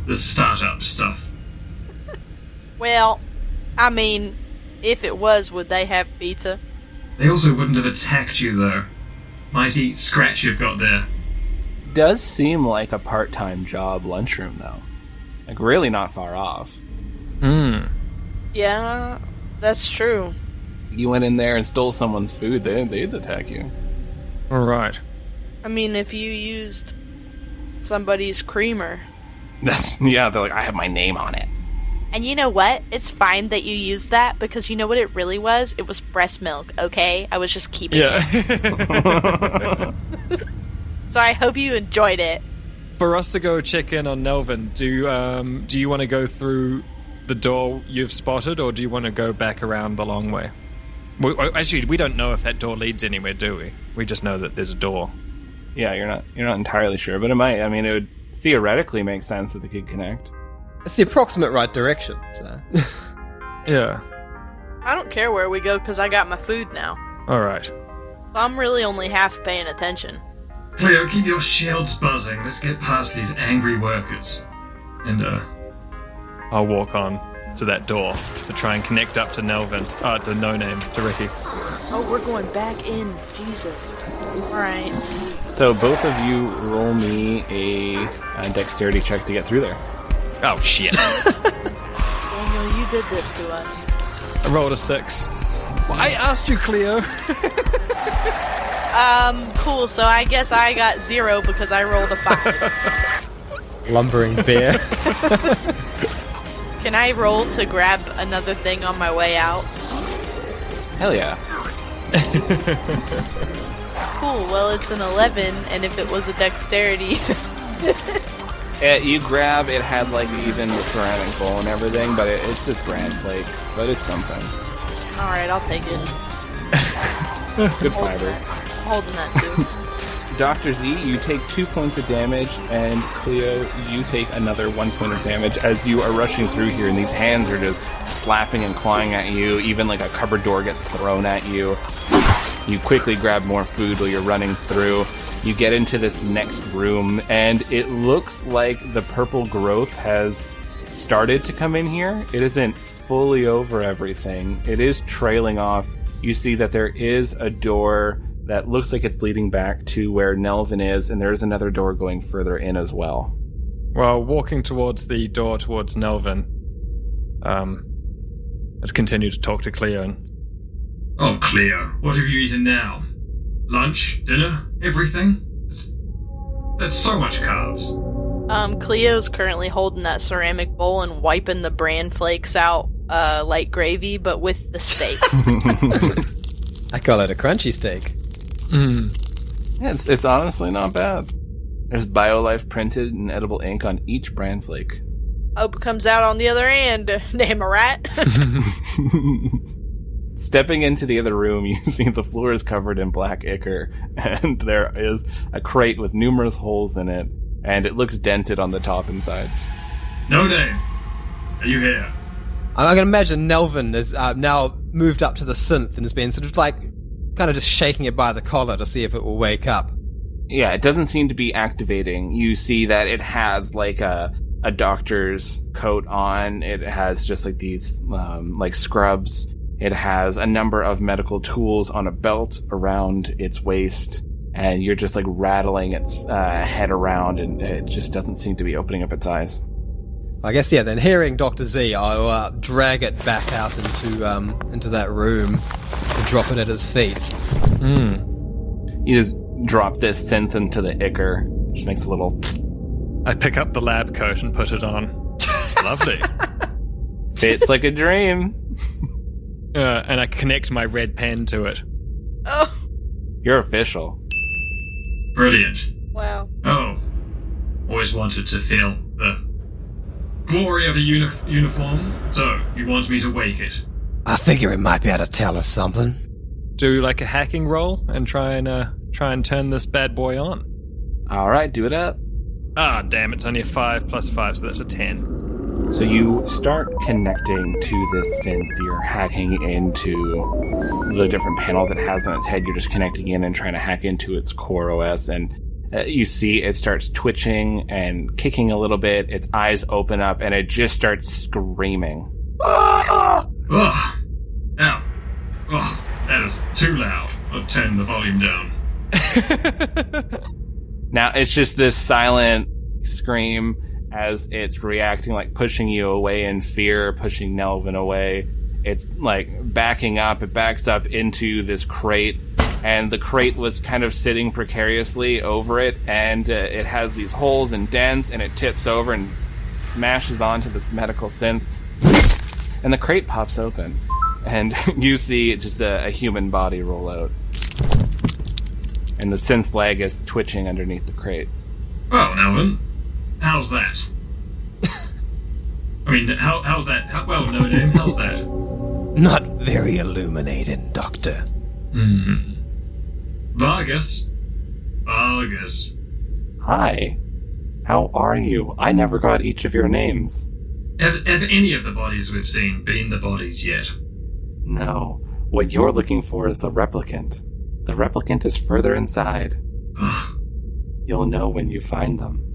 The startup stuff. Well, I mean, if it was, would they have pizza? They also wouldn't have attacked you, though. Mighty scratch you've got there. Does seem like a part-time job lunchroom, though. Like, really not far off. Yeah, that's true. You went in there and stole someone's food, they'd attack you. All right. I mean, if you used somebody's creamer. They're like, I have my name on it. And you know what? It's fine that you used that, because you know what it really was? It was breast milk, okay? I was just keeping it. So I hope you enjoyed it. For us to go check in on Nelvin, do you want to go through the door you've spotted, or do you want to go back around the long way? Actually, we don't know if that door leads anywhere, do we? We just know that there's a door. Yeah, you're not entirely sure, but it might. I mean, it would theoretically make sense that they could connect. It's the approximate right direction, so... Yeah. I don't care where we go, because I got my food now. All right. So I'm really only half paying attention. Cleo, keep your shields buzzing. Let's get past these angry workers. And, I'll walk on to that door to try and connect up to Nelvin. The No Name, to Ricky. Oh, we're going back in. Jesus. Alright. So both of you roll me a dexterity check to get through there. Oh, shit. Daniel, you did this to us. I rolled a 6. Well, I asked you, Cleo. Cool, so I guess I got 0 because I rolled a 5. Lumbering bear. Can I roll to grab another thing on my way out? Hell yeah. Cool, well it's an 11, and if it was a dexterity... You grab, it had like even the ceramic bowl and everything, but it's just bran flakes, but it's something. Alright, I'll take it. Good fiber. Holding that too. Dr. Z, you take 2 points of damage, and Cleo, you take another 1 point of damage as you are rushing through here, and these hands are just slapping and clawing at you. Even like a cupboard door gets thrown at you. You quickly grab more food while you're running through. You get into this next room, and it looks like the purple growth has started to come in here. It isn't fully over everything. It is trailing off. You see that there is a door that looks like it's leading back to where Nelvin is, and there's another door going further in as well. Well, walking towards the door towards Nelvin, Let's continue to talk to Cleo. Oh, Cleo, what have you eaten now? Lunch? Dinner? Everything? That's so much carbs. Cleo's currently holding that ceramic bowl and wiping the bran flakes out like gravy, but with the steak. I call it a crunchy steak. Yeah, it's honestly not bad. There's BioLife printed in edible ink on each bran flake. Hope it comes out on the other end. Damn right. Stepping into the other room, you see the floor is covered in black ichor, and there is a crate with numerous holes in it, and it looks dented on the top and sides. No name. Are you here? I can imagine Nelvin has now moved up to the synth and has been sort of like, kind of just shaking it by the collar to see if it will wake up. Yeah, it doesn't seem to be activating. You see that it has like a doctor's coat on. It has just like these like scrubs. It has a number of medical tools on a belt around its waist, and you're just like rattling its head around, and it just doesn't seem to be opening up its eyes. I guess, yeah, then hearing Dr. Z, I'll drag it back out into that room and drop it at his feet. You just drop this synth into the ichor, which makes a little... I pick up the lab coat and put it on. Lovely. Fits like a dream. And I connect my red pen to it. Oh, You're official. Brilliant. wow. Oh. Always wanted to feel the glory of a uniform, so you want me to wake it? I figure it might be able to tell us something. Do like a hacking roll and try and turn this bad boy on. All right, do it up. Ah, damn, it's only a 5 plus 5, so that's a 10. So you start connecting to this synth. You're hacking into the different panels it has on its head. You're just connecting in and trying to hack into its core OS. And you see it starts twitching and kicking a little bit. Its eyes open up and it just starts screaming. Ugh. Ow. Ugh. That is too loud. I'll turn the volume down. Now it's just this silent scream as it's reacting, like pushing you away in fear, pushing Nelvin away. It's like backing up. It backs up into this crate, and the crate was kind of sitting precariously over it, and it has these holes and dents, and it tips over and smashes onto this medical synth, and the crate pops open, and you see just a human body roll out, and the synth's leg is twitching underneath the crate. Well, Nelvin, how's that? I mean, how's that? Well, no name, how's that? Not very illuminating, Doctor. Vargas. Hi. How are you? I never got each of your names. Have any of the bodies we've seen been the bodies yet? No. What you're looking for is the replicant. The replicant is further inside. You'll know when you find them.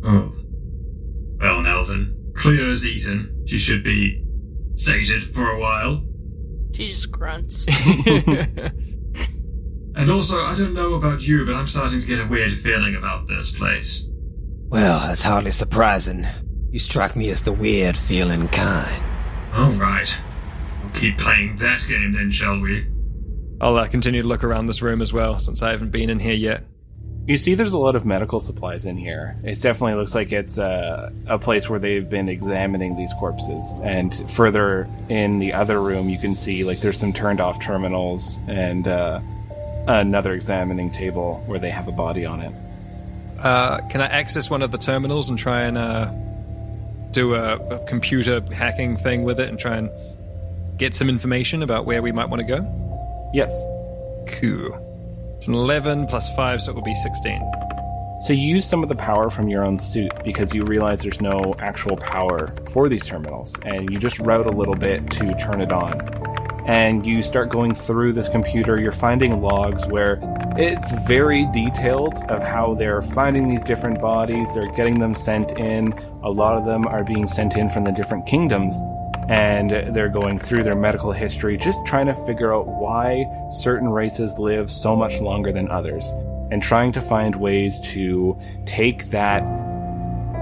Oh. Well, Nelvin, Cleo's eaten. She should be sated for a while. She just grunts. And also, I don't know about you, but I'm starting to get a weird feeling about this place. Well, that's hardly surprising. You strike me as the weird feeling kind. All right. We'll keep playing that game then, shall we? I'll continue to look around this room as well, since I haven't been in here yet. You see there's a lot of medical supplies in here. It definitely looks like it's a place where they've been examining these corpses. And further in the other room, you can see like there's some turned off terminals and another examining table where they have a body on it. Can I access one of the terminals and try and do a computer hacking thing with it and try and get some information about where we might want to go? Yes. Cool. It's an 11 plus 5, so it will be 16. So you use some of the power from your own suit because you realize there's no actual power for these terminals, and you just route a little bit to turn it on. And you start going through this computer. You're finding logs where it's very detailed of how they're finding these different bodies. They're getting them sent in. A lot of them are being sent in from the different kingdoms, and they're going through their medical history, just trying to figure out why certain races live so much longer than others, and trying to find ways to take that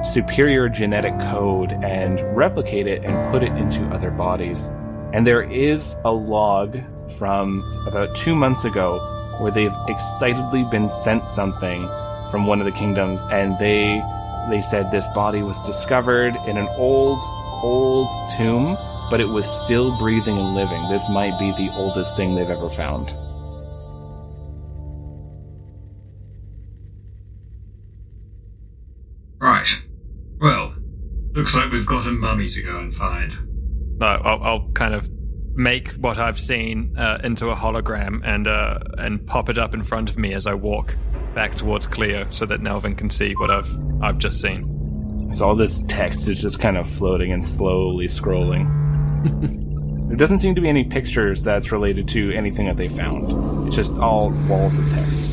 superior genetic code and replicate it and put it into other bodies. And there is a log from about 2 months ago where they've excitedly been sent something from one of the kingdoms, and they said this body was discovered in an old tomb, but it was still breathing and living. This might be the oldest thing they've ever found. Right. Well, looks like we've got a mummy to go and find. No, I'll kind of make what I've seen into a hologram and pop it up in front of me as I walk back towards Cleo so that Nelvin can see what I've just seen. So all this text is just kind of floating and slowly scrolling. There doesn't seem to be any pictures that's related to anything that they found. It's just all walls of text.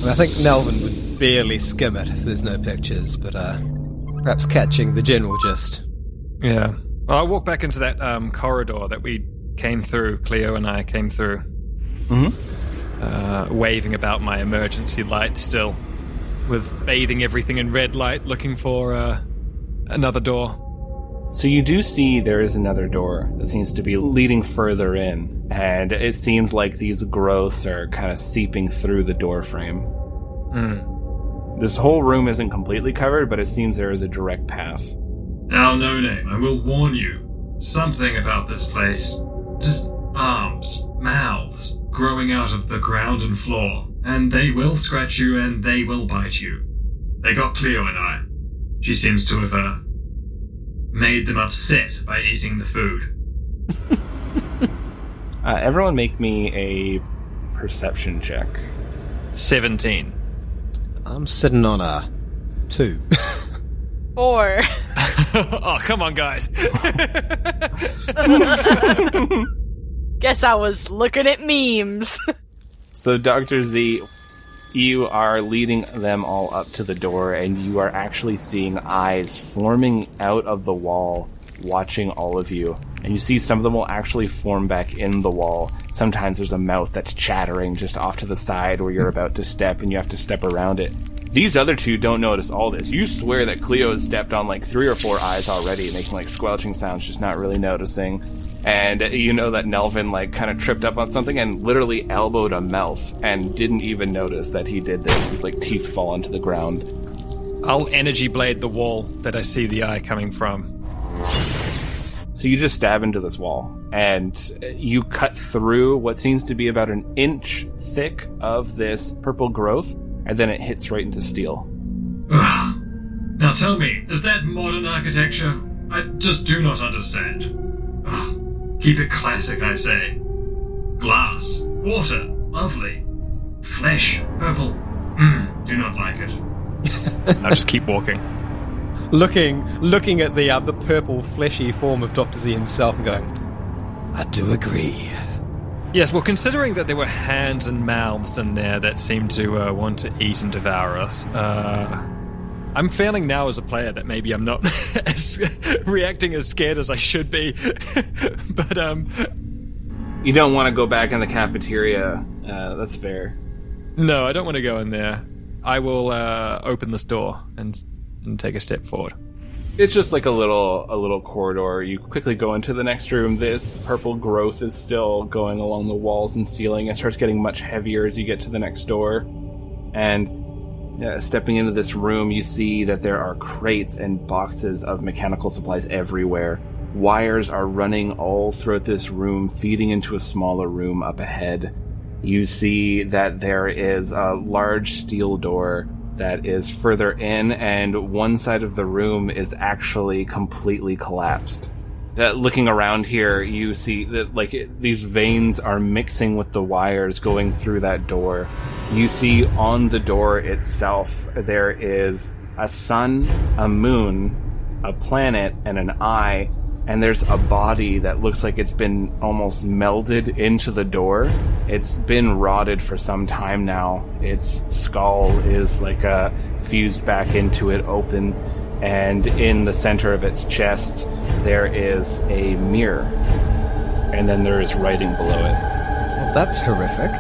Well, I think Nelvin would barely skim it if there's no pictures, but perhaps catching the general gist. Yeah. Well, I'll walk back into that corridor that we came through, Cleo and I came through. Mm-hmm. Waving about my emergency light still, with bathing everything in red light, looking for another door. So you do see there is another door that seems to be leading further in, and it seems like these growths are kind of seeping through the door frame. This whole room isn't completely covered, but it seems there is a direct path. Now, No Name, I will warn you. Something about this place. Just arms, mouths, growing out of the ground and floor. And they will scratch you and they will bite you. They got Cleo and I. She seems to have, made them upset by eating the food. Everyone make me a perception check. 17. I'm sitting on a 2. 4. Oh, come on, guys. Guess I was looking at memes. So, Dr. Z, you are leading them all up to the door, and you are actually seeing eyes forming out of the wall, watching all of you. And you see some of them will actually form back in the wall. Sometimes there's a mouth that's chattering just off to the side where you're about to step, and you have to step around it. These other two don't notice all this. You swear that Cleo has stepped on like 3 or 4 eyes already, making like squelching sounds, just not really noticing. And you know that Nelvin like kind of tripped up on something and literally elbowed a mouth and didn't even notice that he did this. His like teeth fall onto the ground. I'll energy blade the wall that I see the eye coming from. So you just stab into this wall, and you cut through what seems to be about an inch thick of this purple growth, and then it hits right into steel. Ugh. Now tell me, is that modern architecture? I just do not understand. Ugh. Keep it classic, I say. Glass, water, lovely. Flesh, purple. Do not like it. I'll just keep walking. Looking at the purple fleshy form of Dr. Z himself and going, I do agree. Yes, well, considering that there were hands and mouths in there that seemed to want to eat and devour us, I'm feeling now as a player that maybe I'm not reacting as scared as I should be. But, You don't want to go back in the cafeteria. That's fair. No, I don't want to go in there. I will open this door and take a step forward. It's just like a little corridor. You quickly go into the next room. This purple growth is still going along the walls and ceiling. It starts getting much heavier as you get to the next door. And stepping into this room, you see that there are crates and boxes of mechanical supplies everywhere. Wires are running all throughout this room, feeding into a smaller room up ahead. You see that there is a large steel door that is further in, and one side of the room is actually completely collapsed. Looking around here, you see that these veins are mixing with the wires going through that door. You see on the door itself there is a sun, a moon, a planet, and an eye, and there's a body that looks like it's been almost melded into the door. It's been rotted for some time now. Its skull is fused back into it, open, and in the center of its chest there is a mirror, and then there is writing below it. Well, that's horrific.